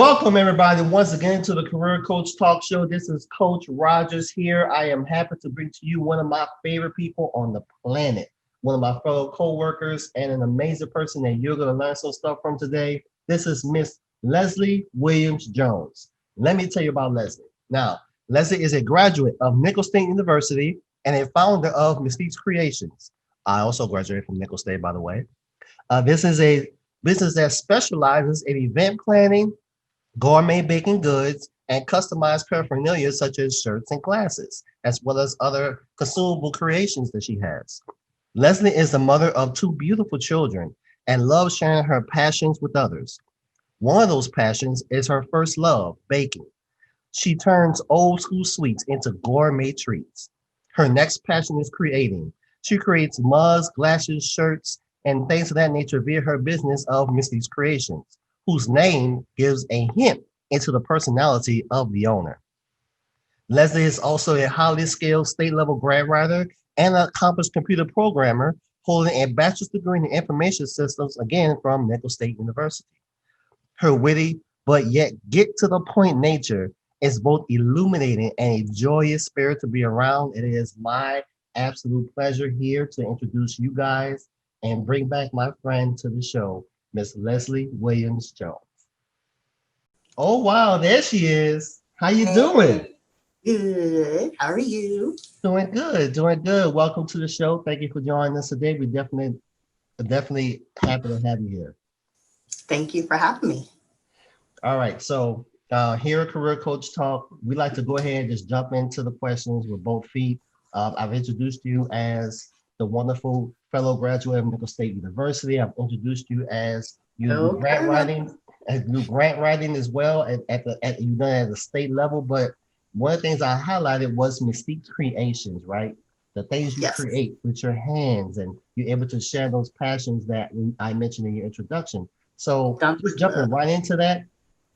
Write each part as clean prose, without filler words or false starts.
Welcome everybody once again to the Career Coach Talk Show. This is Coach Rogers here. I am happy to bring to you one of my favorite people on the planet, one of my fellow co-workers, and an amazing person that you're going to learn some stuff from today. This is Miss Leslie Williams Jones. Let me tell you about Leslie. Now, Leslie is a graduate of Nicholls State University and a founder of Mystique's Creations. I also graduated from Nicholls State, by the way. This is a business that specializes in event planning, gourmet baking goods, and customized paraphernalia such as shirts and glasses, as well as other consumable creations that she has. Leslie is the mother of two beautiful children and loves sharing her passions with others. One of those passions is her first love, baking. She turns old school sweets into gourmet treats. Her next passion is creating. She creates mugs, glasses, shirts, and things of that nature via her business of Mystique's Creations, whose name gives a hint into the personality of the owner. Leslie is also a highly skilled state-level grant writer and an accomplished computer programmer holding a bachelor's degree in information systems, again, from Nicholls State University. Her witty, but yet get-to-the-point nature is both illuminating and a joyous spirit to be around. It is my absolute pleasure here to introduce you guys and bring back my friend to the show, Miss Leslie Williams Jones. Oh wow, there she is. How you doing? Good. How are you? Doing good, doing good. Welcome to the show. Thank you for joining us today. We definitely happy to have you here. Thank you for having me. All right, so here at Career Coach Talk, we like to go ahead and just jump into the questions with both feet. I've introduced you as the wonderful fellow graduate of Nicholls State University. I've introduced you as you do grant writing, as well at you done at the state level. But one of the things I highlighted was Mystique's Creations, right? The things you create with your hands, and you're able to share those passions that I mentioned in your introduction. So just jumping right into that,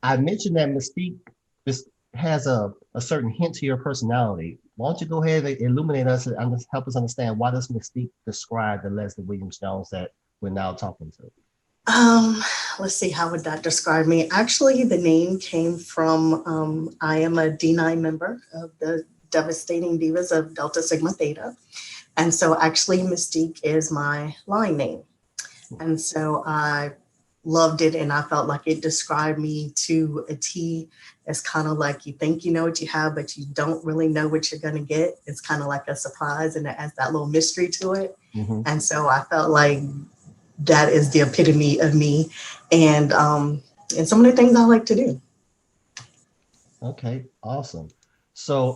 I mentioned that Mystique has a certain hint to your personality. Why don't you go ahead and illuminate us and help us understand why does Mystique describe the Leslie Williams Jones that we're now talking to? Let's see, how would that describe me? Actually, the name came from, I am a D9 member of the Devastating Divas of Delta Sigma Theta. And so actually Mystique is my line name. And so I loved it and I felt like it described me to a T. It's kind of like you think you know what you have, but you don't really know what you're going to get. It's kind of like a surprise and it adds that little mystery to it. Mm-hmm. And so I felt like that is the epitome of me and some of the things I like to do. Okay, awesome. So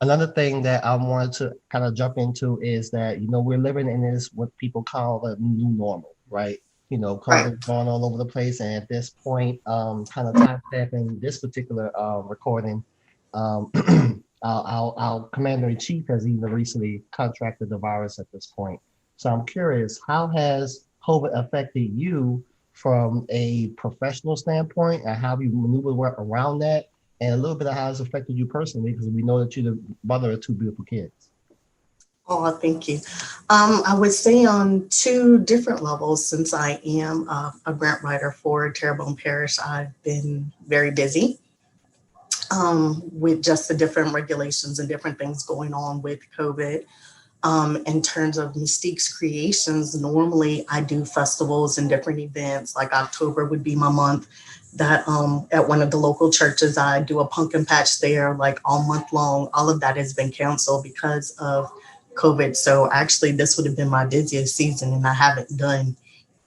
another thing that I wanted to kind of jump into is that, we're living in this, what people call the new normal, right? COVID going all over the place. And at this point, kind of time stamping this particular recording, our commander-in-chief has even recently contracted the virus at this point. So I'm curious, how has COVID affected you from a professional standpoint, and how you maneuver around that, and a little bit of how it's affected you personally, because we know that you're the mother of two beautiful kids. Oh, thank you. I would say on two different levels, since I am a grant writer for Terrebonne Parish, I've been very busy with just the different regulations and different things going on with COVID. In terms of Mystique's Creations, normally I do festivals and different events, like October would be my month that at one of the local churches, I do a pumpkin patch there like all month long. All of that has been canceled because of COVID. So actually this would have been my busiest season and I haven't done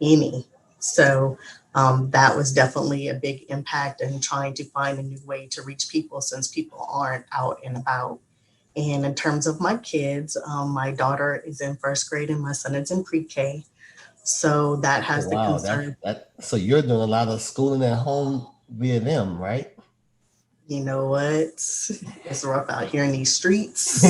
any. So that was definitely a big impact in trying to find a new way to reach people since people aren't out and about. And in terms of my kids, my daughter is in first grade and my son is in pre-K. So that has the concern. So you're doing a lot of schooling at home via them, right? You know what? It's rough out here in these streets.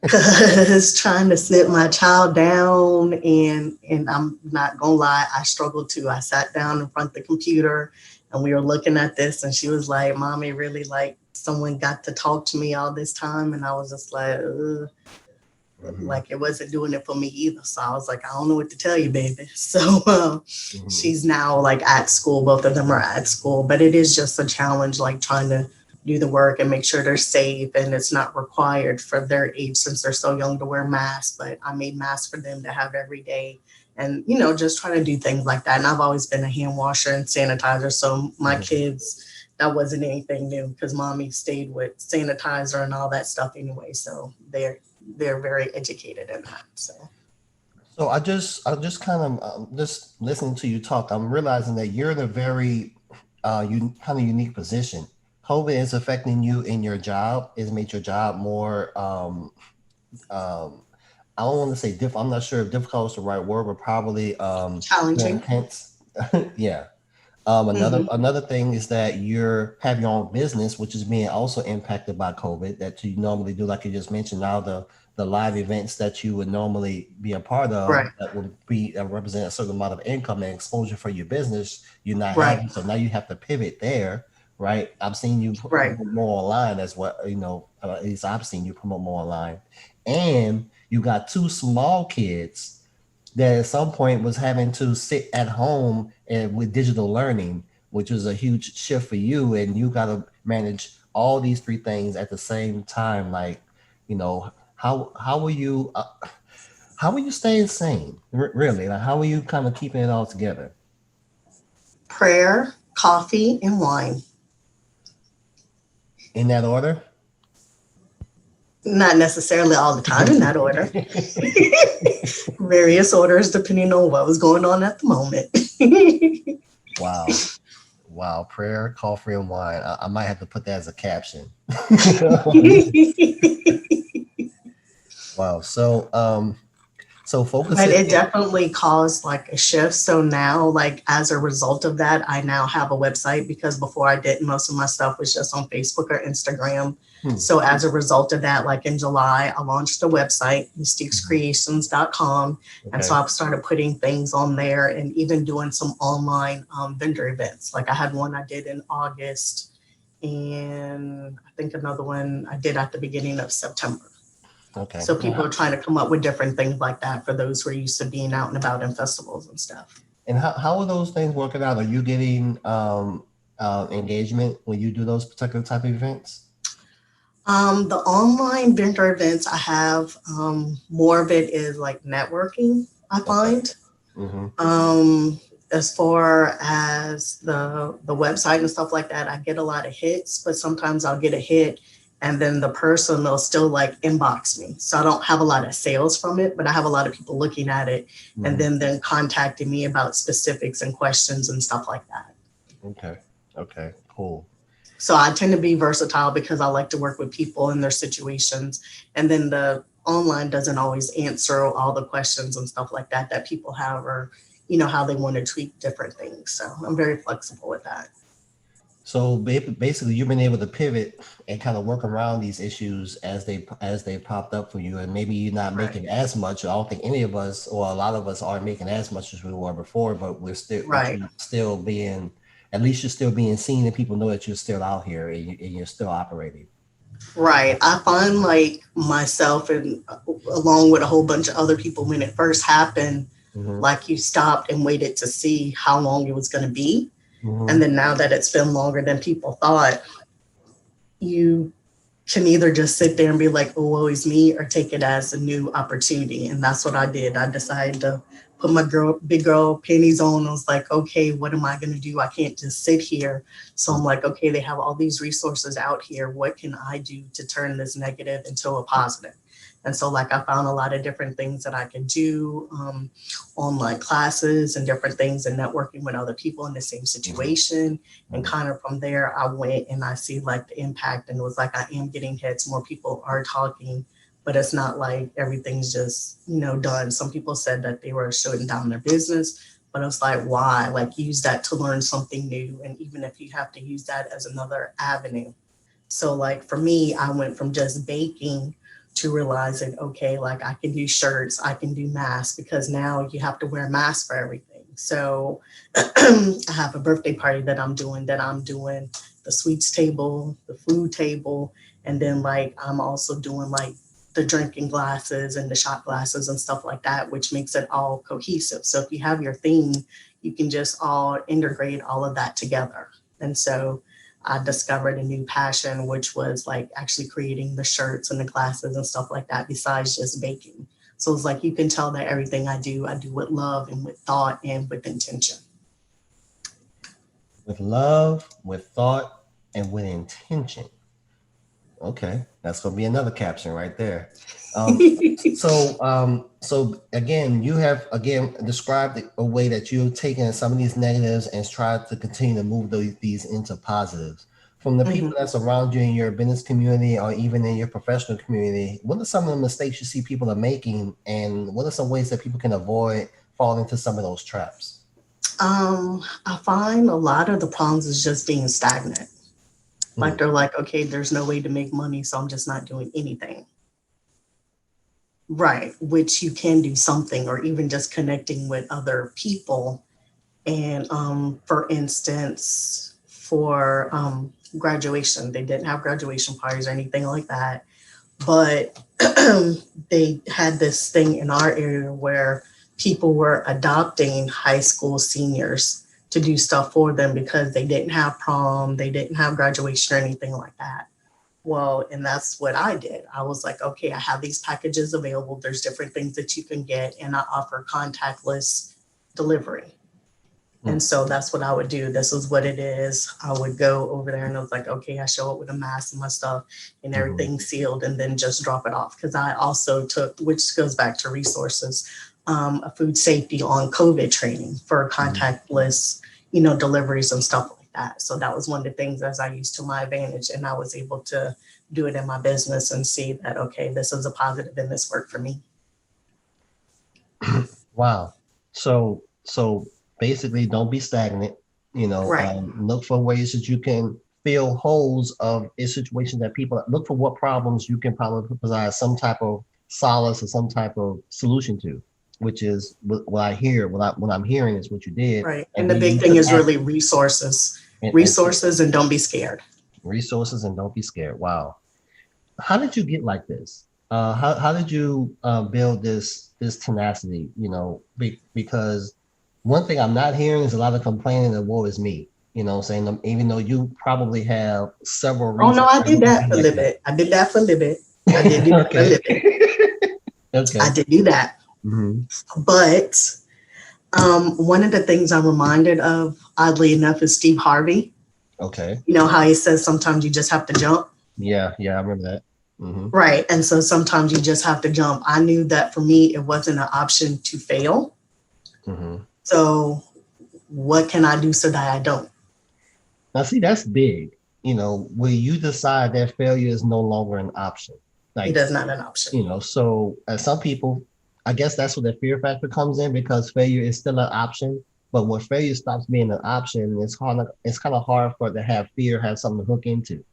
Because trying to sit my child down and I'm not gonna lie, I struggled too. I sat down in front of the computer and we were looking at this and she was like, Mommy, really like someone got to talk to me all this time. And I was just like, ugh. Mhm. Like it wasn't doing it for me either. So I was like, I don't know what to tell you, baby. So Mhm. she's now like at school. Both of them are at school, but it is just a challenge, like trying to do the work and make sure they're safe and it's not required for their age since they're so young to wear masks. But I made masks for them to have every day and, just trying to do things like that. And I've always been a hand washer and sanitizer. So my Mhm. kids, that wasn't anything new because mommy stayed with sanitizer and all that stuff anyway. So they're very educated in that. So So I just kind of just listening to you talk, I'm realizing that you're in a very kind of unique position. COVID is affecting you in your job. It's made your job more um I don't want to say I'm not sure if difficult is the right word, but probably more challenging. intense. Yeah. Hmm. Another thing is that you have your own business, which is being also impacted by COVID. That you normally do, like you just mentioned. Now the live events that you would normally be a part of Right. that would be represent a certain amount of income and exposure for your business, you're not Right. having. So now you have to pivot there, right? I've seen you Right. promote more online as well. At least I've seen you promote more online, and you got two small kids that at some point was having to sit at home and with digital learning, which was a huge shift for you, and you got to manage all these three things at the same time. Like, how will you how will you stay sane? Really, like how are you kind of keeping it all together Prayer, coffee, and wine. in that order? Not necessarily all the time in that order. Various orders depending on what was going on at the moment. Wow. Wow, prayer, coffee, and wine. I might have to put that as a caption. Wow. So But focusing. it definitely caused like a shift. So now, like as a result of that, I now have a website because before I didn't. Most of my stuff was just on Facebook or Instagram. Hmm, So as a result of that, like in July, I launched a website, mhm. mystiquescreations.com. And so Okay. I've started putting things on there and even doing some online vendor events. Like I had one I did in August, and I think another one I did at the beginning of September. Okay. So people are trying to come up with different things like that for those who are used to being out and about in festivals and stuff. And how are those things working out? Are you getting engagement when you do those particular type of events? The online vendor events I have, more of it is like networking, I Okay. find. Mm-hmm. Um, as far as the website and stuff like that, I get a lot of hits, but sometimes I'll get a hit and then the person will still like inbox me. So I don't have a lot of sales from it, but I have a lot of people looking at it and Mm-hmm. then contacting me about specifics and questions and stuff like that. Okay. Okay. Cool. So I tend to be versatile because I like to work with people in their situations. And then the online doesn't always answer all the questions and stuff like that that people have or, how they want to tweak different things. So I'm very flexible with that. So basically, you've been able to pivot and kind of work around these issues as they popped up for you, and maybe you're not Right. making as much. I don't think any of us or a lot of us aren't making as much as we were before, but Right. you still being, at least you're still being seen, and people know that you're still out here and you're still operating. Right. I find like myself and along with a whole bunch of other people when it first happened, Mm-hmm. like you stopped and waited to see how long it was going to be. Mm-hmm. And then now that it's been longer than people thought, you can either just sit there and be like, oh, woe is me, or take it as a new opportunity. And that's what I did. I decided to put my big girl panties on. I was like, okay, what am I going to do? I can't just sit here. So I'm like, okay, they have all these resources out here. What can I do to turn this negative into a positive? And so, like, I found a lot of different things that I could do, online classes and different things, and networking with other people in the same Mm-hmm. situation. And Mm-hmm. kind of from there, I went and I see like the impact, and it was like I am getting hits. More people are talking, but it's not like everything's just done. Some people said that they were shutting down their business, but it's like why? Like use that to learn something new, and even if you have to use that as another avenue. So like for me, I went from just baking to realizing, okay, like I can do shirts, I can do masks because now you have to wear masks for everything. So I have a birthday party that I'm doing the sweets table, the food table, and then like I'm also doing like the drinking glasses and the shot glasses and stuff like that, which makes it all cohesive. So if you have your theme, you can just all integrate all of that together. And so I discovered a new passion, which was like actually creating the shirts and the glasses and stuff like that, besides just baking. So it's like you can tell that everything I do with love and with thought and with intention. With love, with thought, and with intention. Okay, that's gonna be another caption right there. So again, you have described a way that you've taken some of these negatives and tried to continue to move these into positives. From the people that's around you in your business community or even in your professional community, what are some of the mistakes you see people are making, and what are some ways that people can avoid falling into some of those traps? I find a lot of the problems is just being stagnant. Like they're like, okay, there's no way to make money, so I'm just not doing anything. Right, which you can do something, or even just connecting with other people. And for instance, for graduation, they didn't have graduation parties or anything like that, but they had this thing in our area where people were adopting high school seniors to do stuff for them because they didn't have prom, they didn't have graduation or anything like that. Well, and that's what I did. I was like, okay, I have these packages available. There's different things that you can get, and I offer contactless delivery. And so that's what I would do. This is what it is. I would go over there and I was like, okay, I show up with a mask and my stuff and everything sealed, and then just drop it off. Because I also took, which goes back to resources, a food safety on COVID training for contactless, deliveries and stuff like that. So that was one of the things as I used to my advantage, and I was able to do it in my business and see that, okay, this is a positive and this worked for me. Wow. So basically, don't be stagnant. Right. Look for ways that you can fill holes of a situation that people look for. What problems you can probably provide some type of solace or some type of solution to, which is what I hear. What I'm hearing is what you did. Right. And the big thing is really resources. Resources, and don't be scared. Resources, and don't be scared. Wow. How did you get like this? How did you build this tenacity? Because one thing I'm not hearing is a lot of complaining that woe is me. Saying even though you probably have several reasons. Oh no, I did that for a little bit. I did that for a little bit. I did do that for a little bit. Okay. I did do that. But one of the things I'm reminded of, oddly enough, is Steve Harvey. Okay. You know how he says sometimes you just have to jump? Yeah, I remember that. Right. And so sometimes you just have to jump. I knew that for me, it wasn't an option to fail. So what can I do so that I don't? Now, see, that's big, where you decide that failure is no longer an option. It is not an option. So as some people, I guess that's where the fear factor comes in, because failure is still an option. But when failure stops being an option, it's kind of hard for it to have fear, have something to hook into.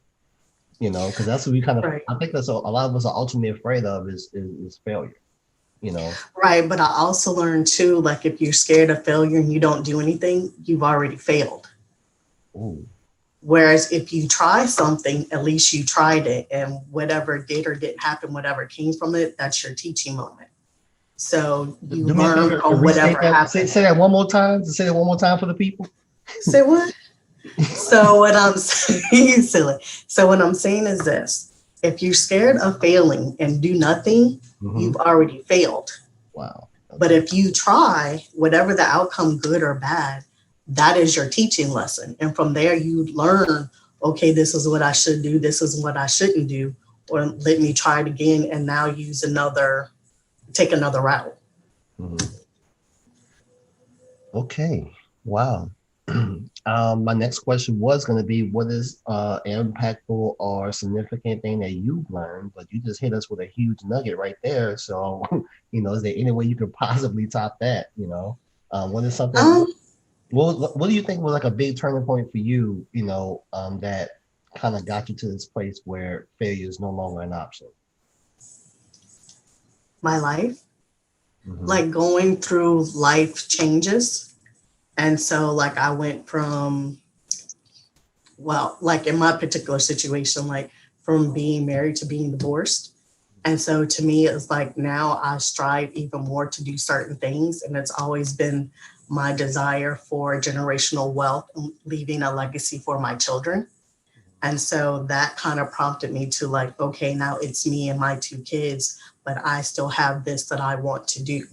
Because that's what we kind of, right. I think that's a lot of us are ultimately afraid of is failure. Right. But I also learned too, like if you're scared of failure and you don't do anything, you've already failed. Ooh. Whereas if you try something, at least you tried it, and whatever did or didn't happen, whatever came from it, that's your teaching moment. So you learn from whatever happened. Say that one more time. Say that one more time for the people. Say what? So what I'm saying, silly. So what I'm saying is this: if you're scared of failing and do nothing, you've already failed. Wow. Okay. But if you try, whatever the outcome, good or bad, that is your teaching lesson. And from there, you learn, okay, this is what I should do. This is what I shouldn't do. Or let me try it again and now take another route. Okay. Wow. My next question was going to be, what is an impactful or significant thing that you've learned? But you just hit us with a huge nugget right there. So, is there any way you could possibly top that? What is something? What do you think was like a big turning point for you? That kind of got you to this place where failure is no longer an option. My life, like going through life changes. And so like I went from, well, like in my particular situation, like from being married to being divorced. And so to me, it's like now I strive even more to do certain things. And it's always been my desire for generational wealth and leaving a legacy for my children. And so that kind of prompted me to like, okay, now it's me and my two kids, but I still have this that I want to do.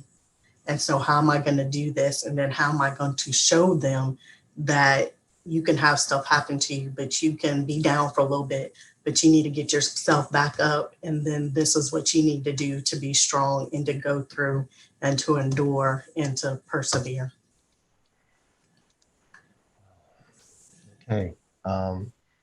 And so how am I going to do this? And then how am I going to show them that you can have stuff happen to you, but you can be down for a little bit, but you need to get yourself back up. And then this is what you need to do to be strong and to go through and to endure and to persevere. Okay.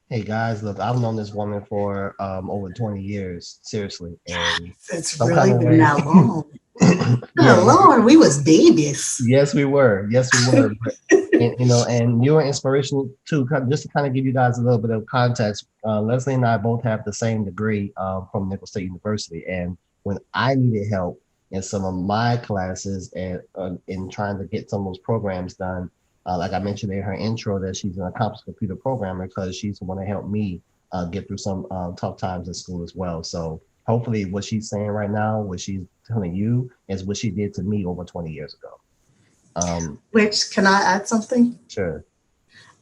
Hey guys, look, I've known this woman for over 20 years, seriously, and It's some kind really of been way. that long. Yeah, Good Lord, we was babies. yes, we were. Yes, we were. But, and and you were inspirational too. Just to kind of give you guys a little bit of context, Leslie and I both have the same degree from Nicholls State University, and when I needed help in some of my classes and in trying to get some of those programs done, like I mentioned in her intro, that she's an accomplished computer programmer because she's the one that helped me get through some tough times in school as well. So hopefully, what she's saying right now, what she's telling you, is what she did to me over 20 years ago. Which, can I add something? Sure.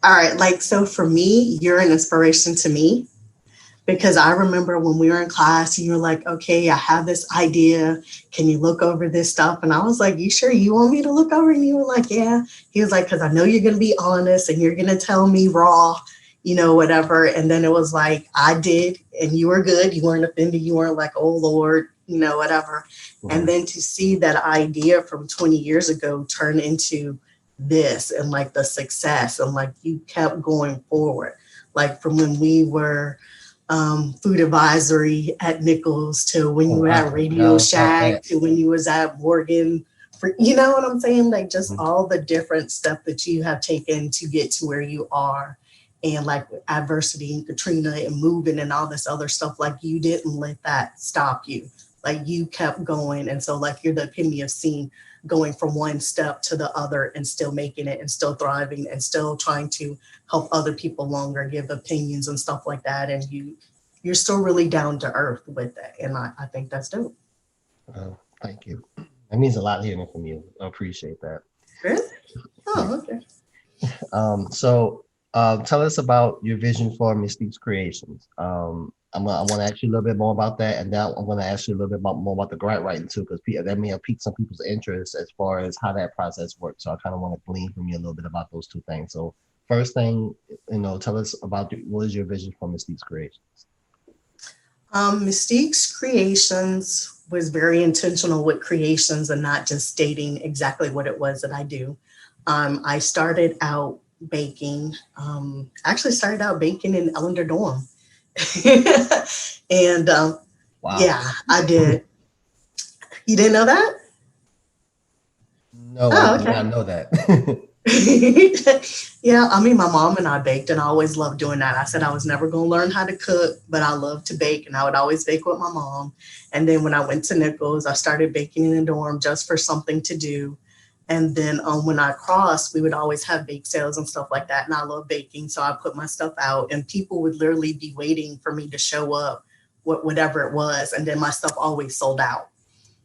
All right, like, so for me, you're an inspiration to me because I remember when we were in class, you were like, okay, I have this idea. Can you look over this stuff? And I was like, you sure you want me to look over? And you were like, yeah. He was like, because I know you're going to be honest and you're going to tell me raw, whatever. And then it was like, I did, and you were good. You weren't offended. You weren't like, oh, Lord, whatever. Mhm. And then to see that idea from 20 years ago turn into this and like the success and like you kept going forward, like from when we were food advisory at Nicholls to when Oh, you were at wow. Radio No, about Shack that. to when you was at Morgan. You know what I'm saying? Like just Mhm. all the different stuff that you have taken to get to where you are. And like with adversity and Katrina and moving and all this other stuff, like you didn't let that stop you. Like you kept going. And so like you're the epitome of seeing going from one step to the other and still making it and still thriving and still trying to help other people longer, give opinions and stuff like that. And you're still really down to earth with it. And I think that's dope. Thank you. That means a lot hearing from you. I appreciate that. Really? Yeah. Oh, okay. So tell us about your vision for Mystique's Creations. I want to ask you a little bit more about that, and now I'm going to ask you a little bit more about the grant writing too, because that may have piqued some people's interest as far as how that process works. So I kind of want to glean from you a little bit about those two things. So first thing, tell us about what is your vision for Mystique's Creations? Mystique's Creations was very intentional with creations and not just stating exactly what it was that I do. I started out baking, actually started out baking in Ellender Dorm. And Wow. yeah, I did. You didn't know that? No, I Oh, did okay. not know that. Yeah, I mean, my mom and I baked, and I always loved doing that. I said I was never going to learn how to cook, but I loved to bake, and I would always bake with my mom. And then when I went to Nicholls, I started baking in a dorm just for something to do. And then when I crossed, we would always have bake sales and stuff like that. And I love baking, so I put my stuff out, and people would literally be waiting for me to show up, whatever it was. And then my stuff always sold out.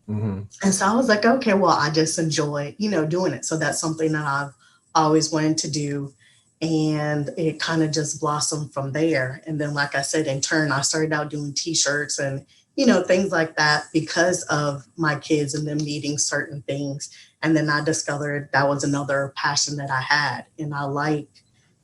Hmm. And so I was like, okay, well, I just enjoy, doing it. So that's something that I've always wanted to do. And it kind of just blossomed from there. And then, like I said, in turn, I started out doing t-shirts and, things like that because of my kids and them needing certain things. And then I discovered that was another passion that I had. And I like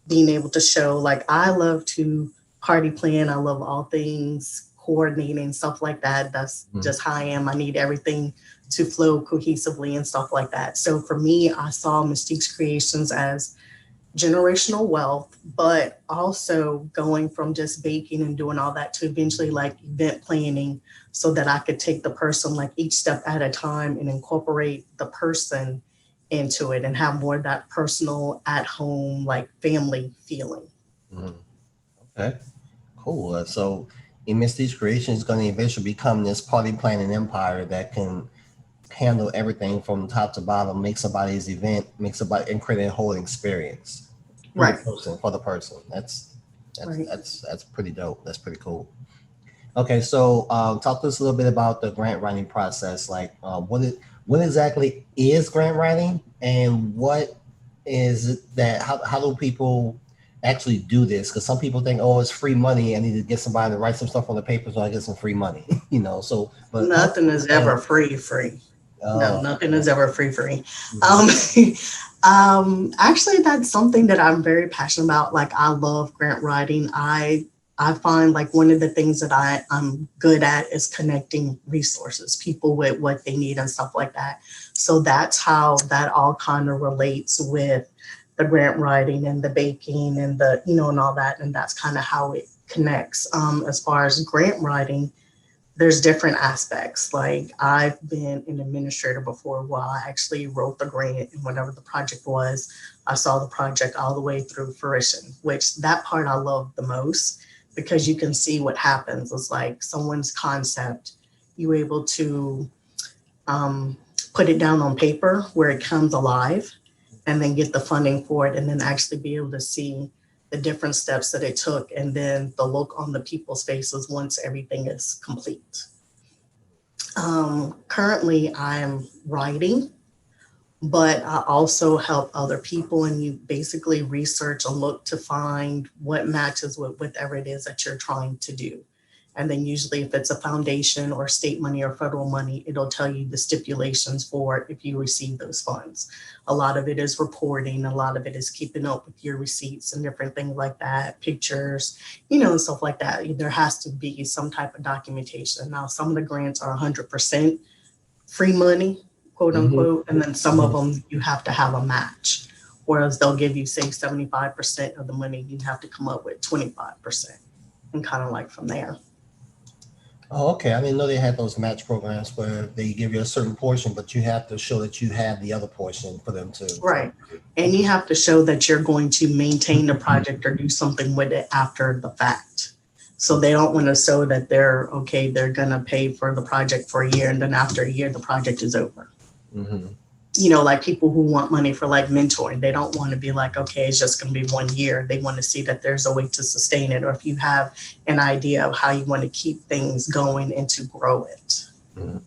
being able to show, like, I love to party plan. I love all things coordinating, stuff like that. That's just how I am. I need everything to flow cohesively and stuff like that. So for me, I saw Mystique's Creations as generational wealth, but also going from just baking and doing all that to eventually like event planning so that I could take the person like each step at a time and incorporate the person into it and have more of that personal at home, like family feeling. Hmm. Okay, cool. So, Mystique's Creation is going to eventually become this party planning empire that can handle everything from top to bottom, make somebody's event, make somebody and create a whole experience through the Right. person for the person. That's Right. that's pretty dope. That's pretty cool. Okay, so talk to us a little bit about the grant writing process. Like, what exactly is grant writing, and what is it that? How do people actually do this? Because some people think, oh, it's free money. I need to get somebody to write some stuff on the paper so I get some free money. So but help Nothing is understand. ever free. No, Oh, nothing is ever free. mhm. Um, actually, that's something that I'm very passionate about. Like, I love grant writing. I find like one of the things that I'm good at is connecting resources, people with what they need and stuff like that. So that's how that all kind of relates with the grant writing and the baking and the, and all that. And that's kind of how it connects. As far as grant writing, there's different aspects. Like, I've been an administrator before while I actually wrote the grant, and whatever the project was, I saw the project all the way through fruition, which that part I love the most because you can see what happens. It's like someone's concept, you're able to um, put it down on paper where it comes alive, and then get the funding for it, and then actually be able to see the different steps that it took, and then the look on the people's faces once everything is complete. Currently, I'm writing, but I also help other people, and you basically research and look to find what matches with whatever it is that you're trying to do. And then usually if it's a foundation or state money or federal money, it'll tell you the stipulations for if you receive those funds. A lot of it is reporting, a lot of it is keeping up with your receipts and different things like that, pictures, and stuff like that. There has to be some type of documentation. Now, some of the grants are 100% free money, quote Mhm. unquote, and then some of Mhm. them you have to have a match. Whereas they'll give you, say, 75% of the money, you have to come up with 25%, and kind of like from there. Oh, okay. I didn't know they had those match programs where they give you a certain portion, but you have to show that you have the other portion for them to. Right. And Okay. you have to show that you're going to maintain the project or do something with it after the fact. So they don't want to show that they're okay, they're going to pay for the project for a year, and then after a year, the project is over. Hmm. Like people who want money for like mentoring, they don't want to be like, okay, it's just going to be 1 year. They want to see that there's a way to sustain it, or if you have an idea of how you want to keep things going and to grow it. Hmm.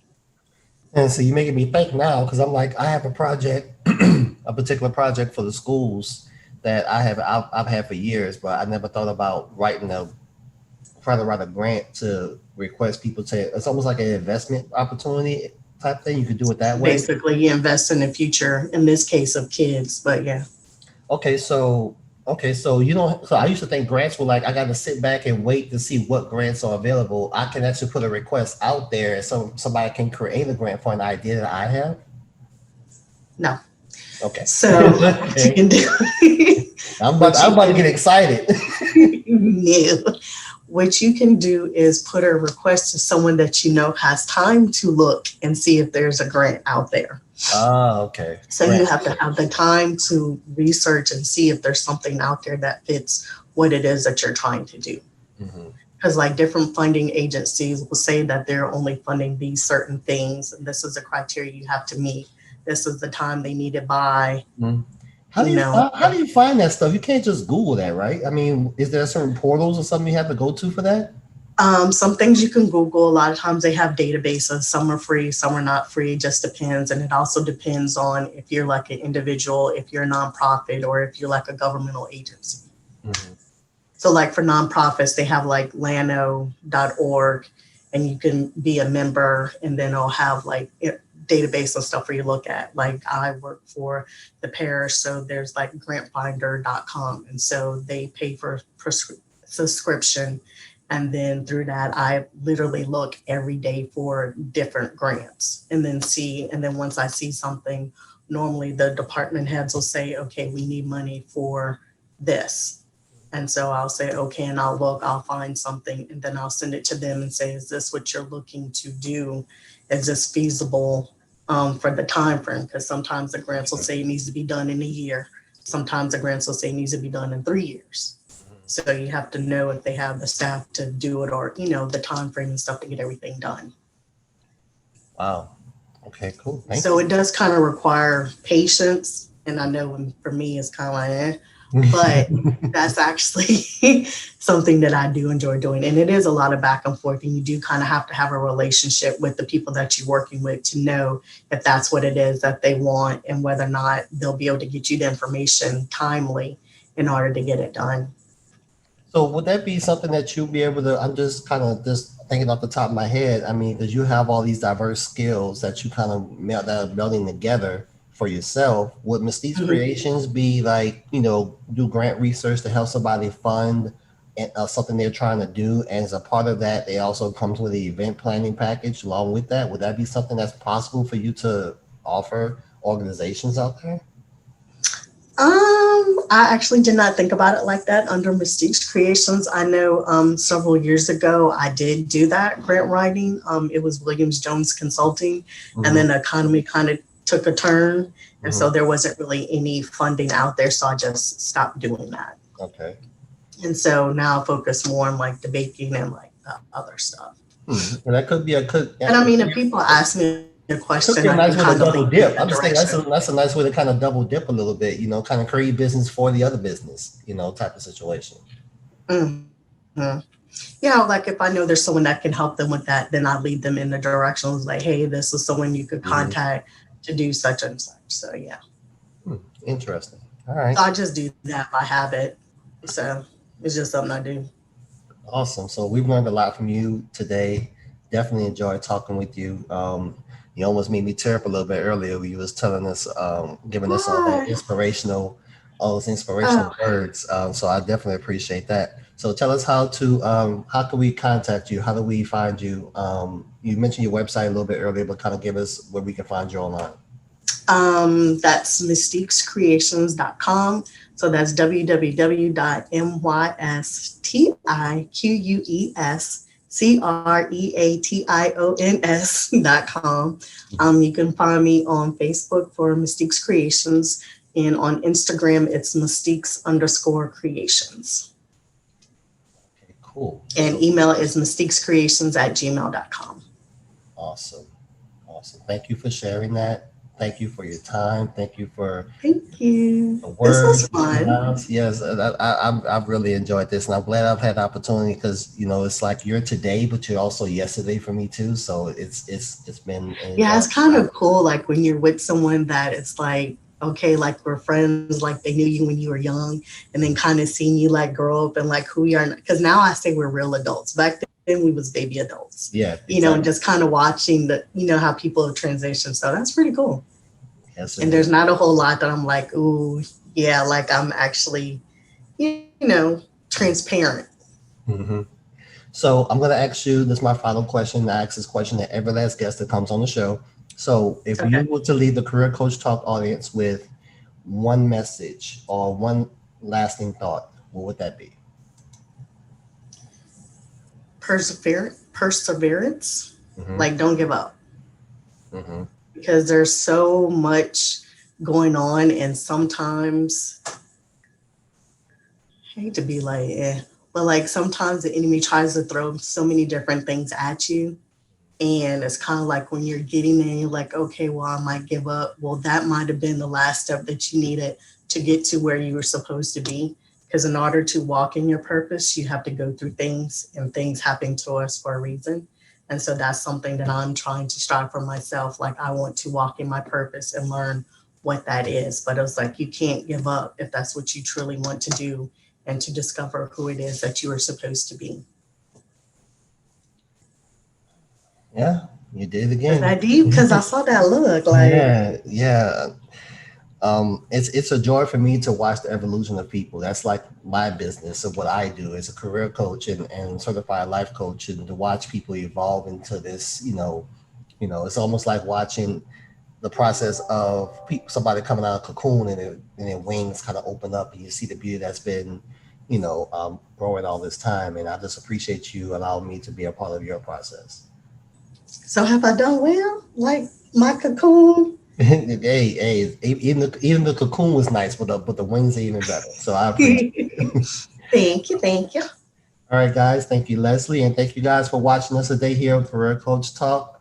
And so you're making me think now because I'm like, I have a project, a particular project for the schools that I've had for years, but I never thought about trying to write a grant to request people to. It's almost like an investment opportunity type thing. You could do it that way. Basically, you invest in the future, in this case of kids, but yeah. Okay, so I used to think grants were like I got to sit back and wait to see what grants are available. I can actually put a request out there, and so somebody can create a grant for an idea that I have. No. Okay, So what you okay, can do, what I'm you about to get can excited. no, what you can do is put a request to someone that you know has time to look and see if there's a grant out there. Ah, okay, So you grant. have to have the time to research and see if there's something out there that fits what it is that you're trying to do. Hmm. Because like different funding agencies will say that they're only funding these certain things, and this is the criteria you have to meet. This is the time they need it by, Hmm. you know. How do you find that stuff? You can't just Google that, right? I mean, is there certain portals or something you have to go to for that? Some things you can Google. A lot of times they have databases. Some are free, some are not free. It just depends. And it also depends on if you're like an individual, if you're a nonprofit, or if you're like a governmental agency. Hmm. So, like for nonprofits, they have like lano.org, and you can be a member, and then it'll have like database and stuff for you to look at. Like I work for the parish, so there's like grantfinder.com. And so they pay for subscription. And then through that, I literally look every day for different grants and then see. And then once I see something, normally the department heads will say, okay, we need money for this. And so I'll say, okay, and I'll look, I'll find something, and then I'll send it to them and say, is this what you're looking to do? Is this feasible for the time frame? Because sometimes the grants will say it needs to be done in a year. Sometimes the grants will say it needs to be done in 3 years. So you have to know if they have the staff to do it, or, the time frame and stuff to get everything done. Wow. Okay, cool. Thank So you. it does kind of require patience. And I know for me, it's kind of like, but that's actually something that I do enjoy doing. And it is a lot of back and forth, and you do kind of have to have a relationship with the people that you're working with to know if that's what it is that they want and whether or not they'll be able to get you the information timely in order to get it done. So would that be something that you'll be able to? I'm just kind of just thinking off the top of my head. I mean, because you have all these diverse skills that you kind of that are melding together for yourself. Would Mystique's Mhm. Creations be like, do grant research to help somebody fund something they're trying to do, and as a part of that, they also comes with the event planning package along with that? Would that be something that's possible for you to offer organizations out there? I actually did not think about it like that under Mystique's Creations. I know several years ago I did do that grant writing. It was Williams Jones Consulting, and Hmm. then the economy kind of took a turn, and Hmm. so there wasn't really any funding out there, so I just stopped doing that. Okay. And so now I focus more on like the baking and like the other stuff. And that could be a could. And I mean, if people ask me a question, I Could can be a kind nice of way to think double in that dip. I'm just thinking direction. that's a nice way to kind of double dip a little bit, kind of create business for the other business, type of situation. Mhm. Like if I know there's someone that can help them with that, then I lead them in the directions like, hey, this is someone you could Hmm. contact to do such and such. So yeah. Interesting. All So right. I just do that by habit. So it's just something I do. Awesome. So we've learned a lot from you today. Definitely enjoyed talking with you. You almost made me tear up a little bit earlier when you was telling us, giving us Why? all those Oh, inspirational words. So I definitely appreciate that. So tell us how can we contact you? How do we find you? You mentioned your website a little bit earlier, but kind of give us where we can find you online. that's mystiquescreations.com. So that's www.mystiquescreations.com. You can find me on Facebook for Mystique's Creations, and on Instagram, it's Mystiques_creations. Okay, cool. And So email is mystiquescreations@gmail.com. awesome. Awesome. Thank you for sharing that. Thank you for your time. Thank you for Thank you. the This was words, the fun. smiles. Yes, I've really enjoyed this, and I'm glad I've had the opportunity because it's like you're today, but you're also yesterday for me too. So it's been an Yeah, it's enjoyable kind time. of cool. Like when you're with someone that it's like, okay, like we're friends, like they knew you when you were young, and then kind of seeing you like grow up and like who we are. Because now I say we're real adults. Back then we was baby adults, Yeah, and exactly. just kind of watching how people have transitioned. So that's pretty cool. Yes, it And there's is. not a whole lot that I'm like, ooh, yeah, like I'm actually, transparent. Hmm. So I'm gonna ask you. This is my final question. I ask this question to every last guest that comes on the show. So if Okay. you were to leave the Career Coach Talk audience with one message or one lasting thought, what would that be? Perseverance. Hmm. Like don't give up, Hmm. because there's so much going on, and sometimes I hate to be like but like sometimes the enemy tries to throw so many different things at you, and it's kind of like when you're getting there, you're like, okay, well, I might give up. Well, that might have been the last step that you needed to get to where you were supposed to be. Because in order to walk in your purpose, you have to go through things, and things happen to us for a reason. And so that's something that I'm trying to strive for myself. Like, I want to walk in my purpose and learn what that is. But it was like, you can't give up if that's what you truly want to do and to discover who it is that you are supposed to be. Yeah, you did it Is again. that deep? Because I saw that look like, Yeah, yeah. It's a joy for me to watch the evolution of people. That's like my business of what I do as a career coach and certified life coach, and to watch people evolve into this. It's almost like watching the process of somebody coming out of a cocoon and their wings kind of open up, and you see the beauty that's been, growing all this time. And I just appreciate you allowing me to be a part of your process. so have I done well? Like my cocoon? Hey, even the cocoon was nice, but the wings are even better. So I appreciate it. Thank you, thank you. All right, guys. Thank you, Leslie, and thank you guys for watching us today here on Career Coach Talk.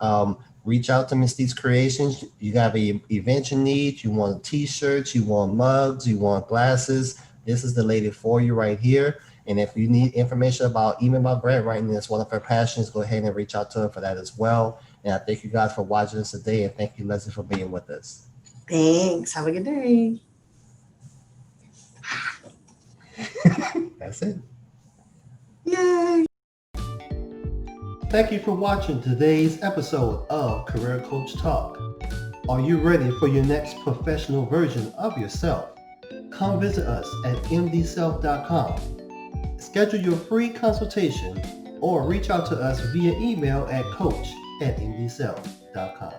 Reach out to Mystique's Creations. You got an event you need. You want T-shirts. You want mugs. You want glasses. this is the lady for you right here. And if you need information even about grant writing, that's one of her passions, go ahead and reach out to her for that as well. And I thank you guys for watching us today. And thank you, Leslie, for being with us. Thanks. Have a good day. That's it. Yay. Thank you for watching today's episode of Career Coach Talk. Are you ready for your next professional version of yourself? Come visit us at mdself.com. Schedule your free consultation or reach out to us via email at coach@mdself.com.